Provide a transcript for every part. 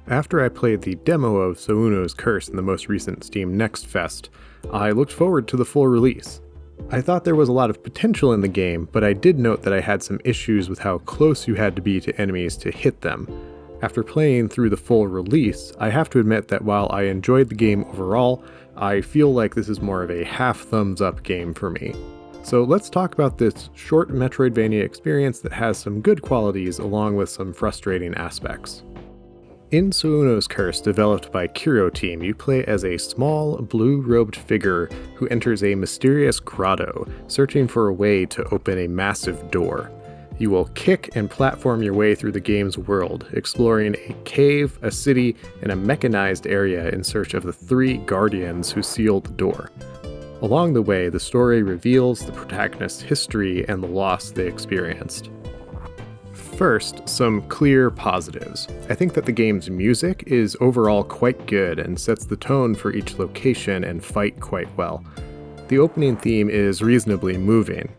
After I played the demo of Souno's Curse in the most recent Steam Next Fest, I looked forward to the full release. I thought there was a lot of potential in the game, but I did note that I had some issues with how close you had to be to enemies to hit them. After playing through the full release, I have to admit that while I enjoyed the game overall, I feel like this is more of a half thumbs up game for me. So let's talk about this short Metroidvania experience that has some good qualities along with some frustrating aspects. In Souno's Curse, developed by Kiro Team, you play as a small, blue-robed figure who enters a mysterious grotto, searching for a way to open a massive door. You will kick and platform your way through the game's world, exploring a cave, a city, and a mechanized area in search of the 3 guardians who sealed the door. Along the way, the story reveals the protagonist's history and the loss they experienced. First, some clear positives. I think that the game's music is overall quite good and sets the tone for each location and fight quite well. The opening theme is reasonably moving.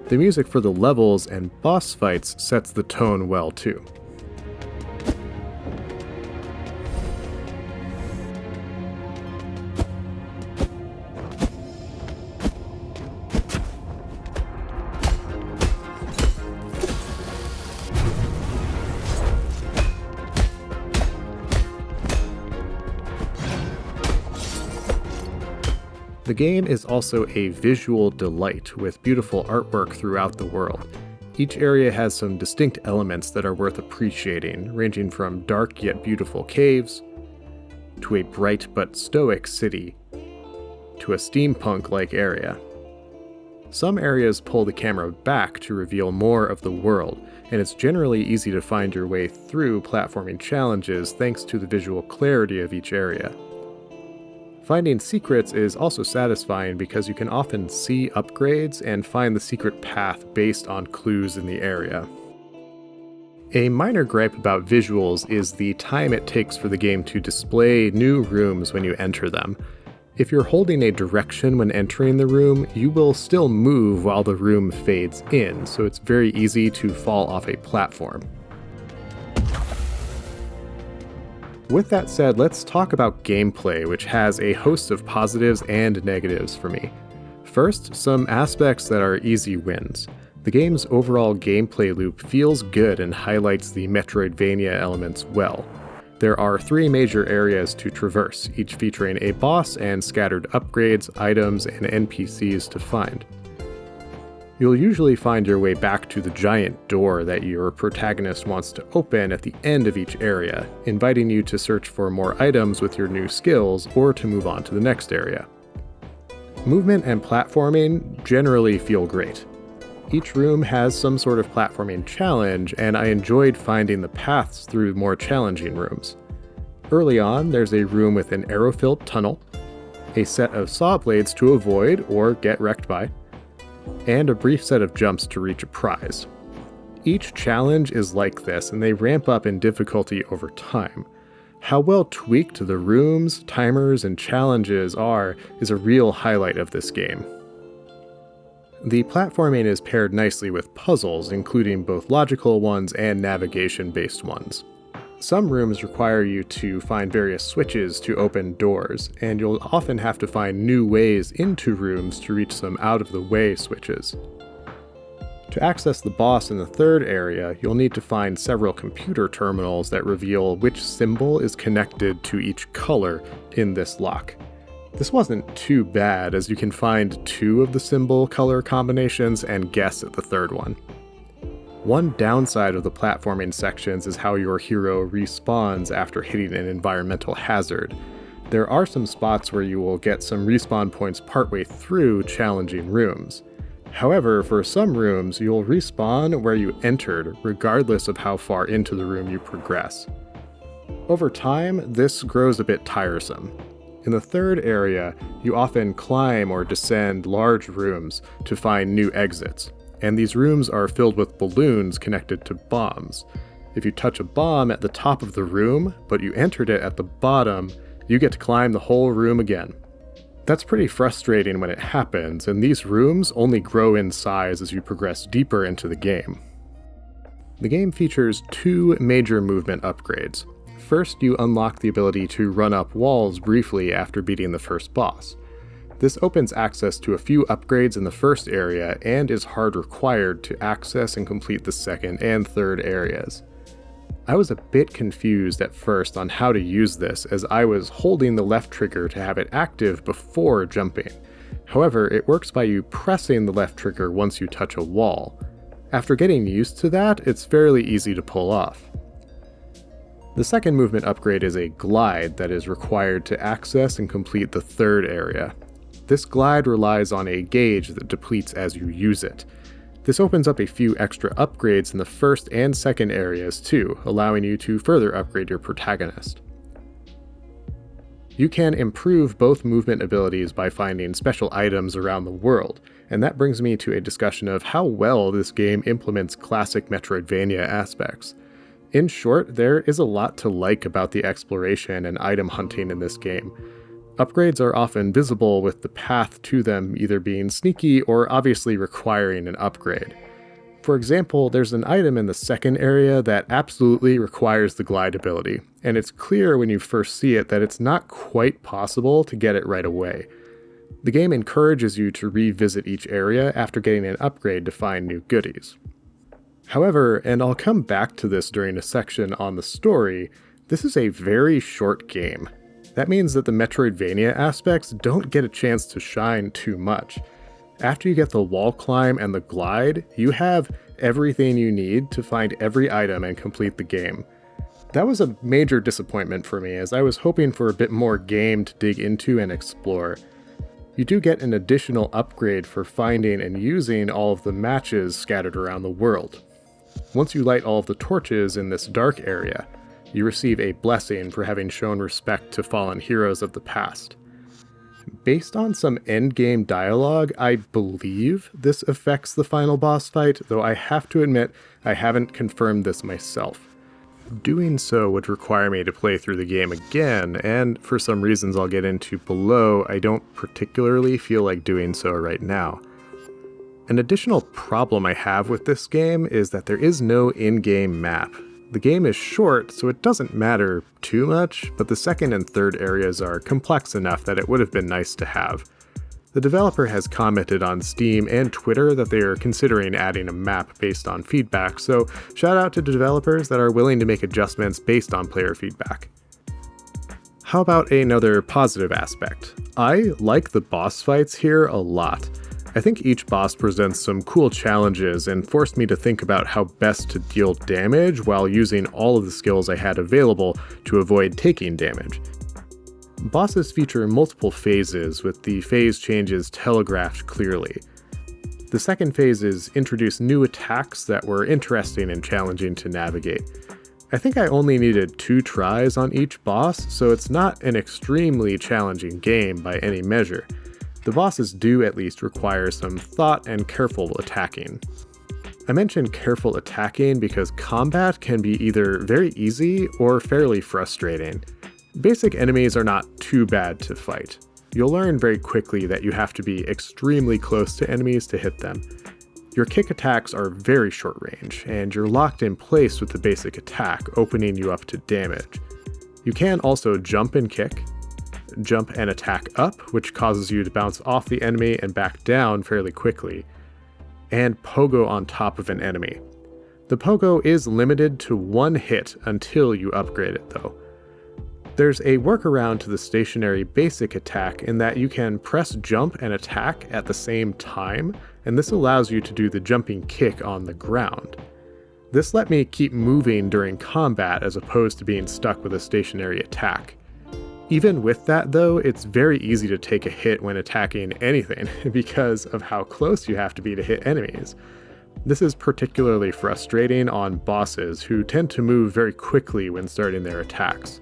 The music for the levels and boss fights sets the tone well too. The game is also a visual delight with beautiful artwork throughout the world. Each area has some distinct elements that are worth appreciating, ranging from dark yet beautiful caves, to a bright but stoic city, to a steampunk-like area. Some areas pull the camera back to reveal more of the world, and it's generally easy to find your way through platforming challenges thanks to the visual clarity of each area. Finding secrets is also satisfying because you can often see upgrades and find the secret path based on clues in the area. A minor gripe about visuals is the time it takes for the game to display new rooms when you enter them. If you're holding a direction when entering the room, you will still move while the room fades in, so it's very easy to fall off a platform. With that said, let's talk about gameplay, which has a host of positives and negatives for me. First, some aspects that are easy wins. The game's overall gameplay loop feels good and highlights the Metroidvania elements well. There are 3 major areas to traverse, each featuring a boss and scattered upgrades, items, and NPCs to find. You'll usually find your way back to the giant door that your protagonist wants to open at the end of each area, inviting you to search for more items with your new skills or to move on to the next area. Movement and platforming generally feel great. Each room has some sort of platforming challenge, and I enjoyed finding the paths through more challenging rooms. Early on, there's a room with an arrow-filled tunnel, a set of saw blades to avoid or get wrecked by, and a brief set of jumps to reach a prize. Each challenge is like this, and they ramp up in difficulty over time. How well tweaked the rooms, timers, and challenges are is a real highlight of this game. The platforming is paired nicely with puzzles, including both logical ones and navigation-based ones. Some rooms require you to find various switches to open doors, and you'll often have to find new ways into rooms to reach some out-of-the-way switches. To access the boss in the 3rd area, you'll need to find several computer terminals that reveal which symbol is connected to each color in this lock. This wasn't too bad, as you can find 2 of the symbol color combinations and guess at the 3rd one. One downside of the platforming sections is how your hero respawns after hitting an environmental hazard. There are some spots where you will get some respawn points partway through challenging rooms. However, for some rooms, you'll respawn where you entered, regardless of how far into the room you progress. Over time, this grows a bit tiresome. In the 3rd area, you often climb or descend large rooms to find new exits, and these rooms are filled with balloons connected to bombs. If you touch a bomb at the top of the room, but you entered it at the bottom, you get to climb the whole room again. That's pretty frustrating when it happens, and these rooms only grow in size as you progress deeper into the game. The game features 2 major movement upgrades. First, you unlock the ability to run up walls briefly after beating the first boss. This opens access to a few upgrades in the first area and is hard required to access and complete the second and third areas. I was a bit confused at first on how to use this, as I was holding the left trigger to have it active before jumping. However, it works by you pressing the left trigger once you touch a wall. After getting used to that, it's fairly easy to pull off. The second movement upgrade is a glide that is required to access and complete the third area. This glide relies on a gauge that depletes as you use it. This opens up a few extra upgrades in the first and second areas too, allowing you to further upgrade your protagonist. You can improve both movement abilities by finding special items around the world, and that brings me to a discussion of how well this game implements classic Metroidvania aspects. In short, there is a lot to like about the exploration and item hunting in this game. Upgrades are often visible, with the path to them either being sneaky or obviously requiring an upgrade. For example, there's an item in the second area that absolutely requires the glide ability, and it's clear when you first see it that it's not quite possible to get it right away. The game encourages you to revisit each area after getting an upgrade to find new goodies. However, and I'll come back to this during a section on the story, this is a very short game. That means that the Metroidvania aspects don't get a chance to shine too much. After you get the wall climb and the glide, you have everything you need to find every item and complete the game. That was a major disappointment for me, as I was hoping for a bit more game to dig into and explore. You do get an additional upgrade for finding and using all of the matches scattered around the world. Once you light all of the torches in this dark area, you receive a blessing for having shown respect to fallen heroes of the past. Based on some endgame dialogue, I believe this affects the final boss fight, though I have to admit I haven't confirmed this myself. Doing so would require me to play through the game again, and for some reasons I'll get into below, I don't particularly feel like doing so right now. An additional problem I have with this game is that there is no in-game map. The game is short, so it doesn't matter too much, but the second and third areas are complex enough that it would have been nice to have. The developer has commented on Steam and Twitter that they are considering adding a map based on feedback, so shout out to developers that are willing to make adjustments based on player feedback. How about another positive aspect? I like the boss fights here a lot. I think each boss presents some cool challenges and forced me to think about how best to deal damage while using all of the skills I had available to avoid taking damage. Bosses feature multiple phases, with the phase changes telegraphed clearly. The second phases introduce new attacks that were interesting and challenging to navigate. I think I only needed 2 tries on each boss, so it's not an extremely challenging game by any measure. The bosses do at least require some thought and careful attacking. I mentioned careful attacking because combat can be either very easy or fairly frustrating. Basic enemies are not too bad to fight. You'll learn very quickly that you have to be extremely close to enemies to hit them. Your kick attacks are very short range, and you're locked in place with the basic attack, opening you up to damage. You can also jump and kick, jump and attack up, which causes you to bounce off the enemy and back down fairly quickly, and pogo on top of an enemy. The pogo is limited to 1 hit until you upgrade it though. There's a workaround to the stationary basic attack in that you can press jump and attack at the same time, and this allows you to do the jumping kick on the ground. This let me keep moving during combat as opposed to being stuck with a stationary attack. Even with that though, it's very easy to take a hit when attacking anything because of how close you have to be to hit enemies. This is particularly frustrating on bosses who tend to move very quickly when starting their attacks.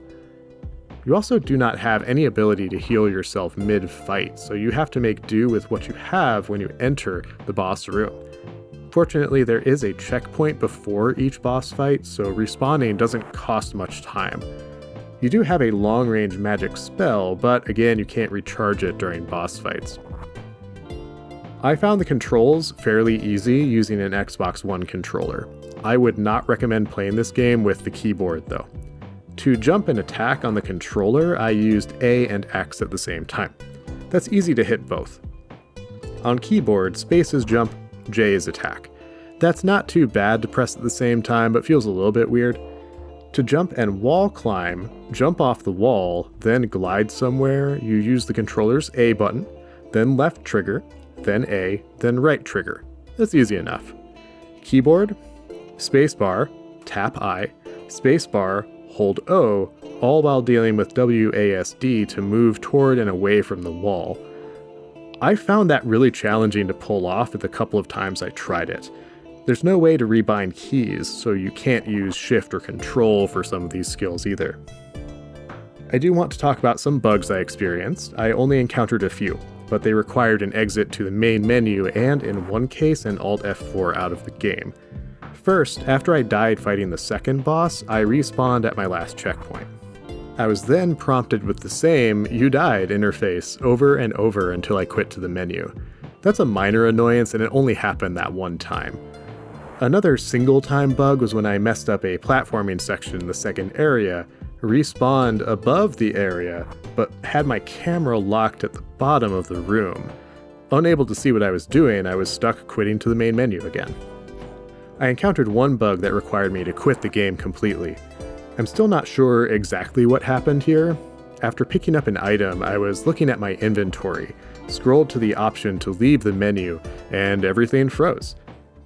You also do not have any ability to heal yourself mid-fight, so you have to make do with what you have when you enter the boss room. Fortunately, there is a checkpoint before each boss fight, so respawning doesn't cost much time. You do have a long-range magic spell, but again, you can't recharge it during boss fights. I found the controls fairly easy using an Xbox One controller. I would not recommend playing this game with the keyboard though. To jump and attack on the controller, I used A and X at the same time. That's easy to hit both. On keyboard, space is jump, J is attack. That's not too bad to press at the same time, but feels a little bit weird. To jump and wall climb, jump off the wall, then glide somewhere, you use the controller's A button, then left trigger, then A, then right trigger. That's easy enough. Keyboard, spacebar, tap I, spacebar, hold O, all while dealing with WASD to move toward and away from the wall. I found that really challenging to pull off the couple of times I tried it. There's no way to rebind keys, so you can't use shift or control for some of these skills either. I do want to talk about some bugs I experienced. I only encountered a few, but they required an exit to the main menu and, in one case, an Alt F4 out of the game. First, after I died fighting the second boss, I respawned at my last checkpoint. I was then prompted with the same "you died" interface over and over until I quit to the menu. That's a minor annoyance, and it only happened that one time. Another single-time bug was when I messed up a platforming section in the second area, respawned above the area, but had my camera locked at the bottom of the room. Unable to see what I was doing, I was stuck quitting to the main menu again. I encountered one bug that required me to quit the game completely. I'm still not sure exactly what happened here. After picking up an item, I was looking at my inventory, scrolled to the option to leave the menu, and everything froze.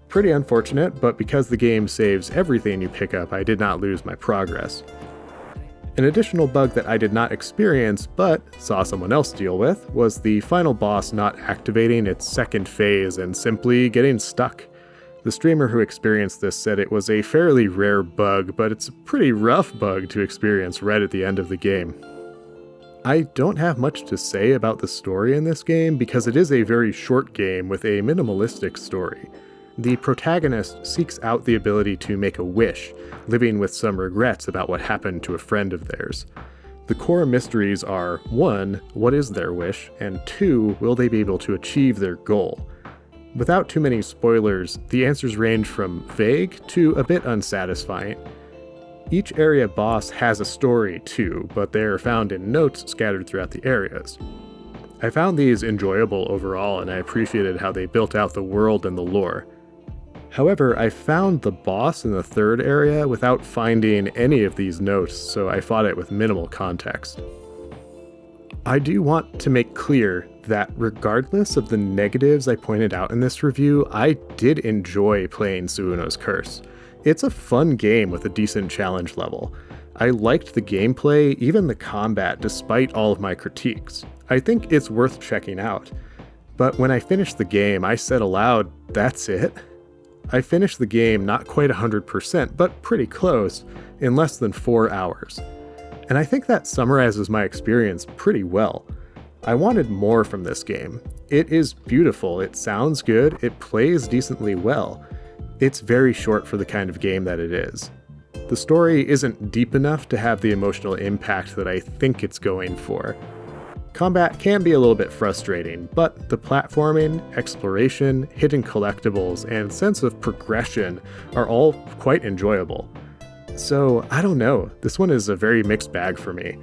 Pretty unfortunate, but because the game saves everything you pick up, I did not lose my progress. An additional bug that I did not experience, but saw someone else deal with, was the final boss not activating its second phase and simply getting stuck. The streamer who experienced this said it was a fairly rare bug, but it's a pretty rough bug to experience right at the end of the game. I don't have much to say about the story in this game because it is a very short game with a minimalistic story. The protagonist seeks out the ability to make a wish, living with some regrets about what happened to a friend of theirs. The core mysteries are 1. What is their wish? And 2. Will they be able to achieve their goal? Without too many spoilers, the answers range from vague to a bit unsatisfying. Each area boss has a story too, but they are found in notes scattered throughout the areas. I found these enjoyable overall, and I appreciated how they built out the world and the lore. However, I found the boss in the third area without finding any of these notes, so I fought it with minimal context. I do want to make clear that regardless of the negatives I pointed out in this review, I did enjoy playing Souno's Curse. It's a fun game with a decent challenge level. I liked the gameplay, even the combat, despite all of my critiques. I think it's worth checking out. But when I finished the game, I said aloud, "That's it?" I finished the game not quite 100%, but pretty close, in less than 4 hours. And I think that summarizes my experience pretty well. I wanted more from this game. It is beautiful, it sounds good, it plays decently well. It's very short for the kind of game that it is. The story isn't deep enough to have the emotional impact that I think it's going for. Combat can be a little bit frustrating, but the platforming, exploration, hidden collectibles, and sense of progression are all quite enjoyable. So, I don't know, this one is a very mixed bag for me.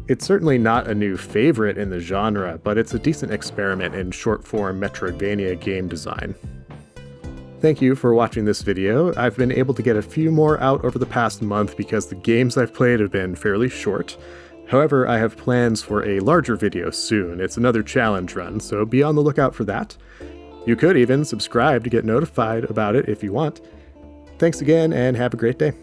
It's certainly not a new favorite in the genre, but it's a decent experiment in short-form Metroidvania game design. Thank you for watching this video. I've been able to get a few more out over the past month because the games I've played have been fairly short. However, I have plans for a larger video soon. It's another challenge run, so be on the lookout for that. You could even subscribe to get notified about it if you want. Thanks again, and have a great day.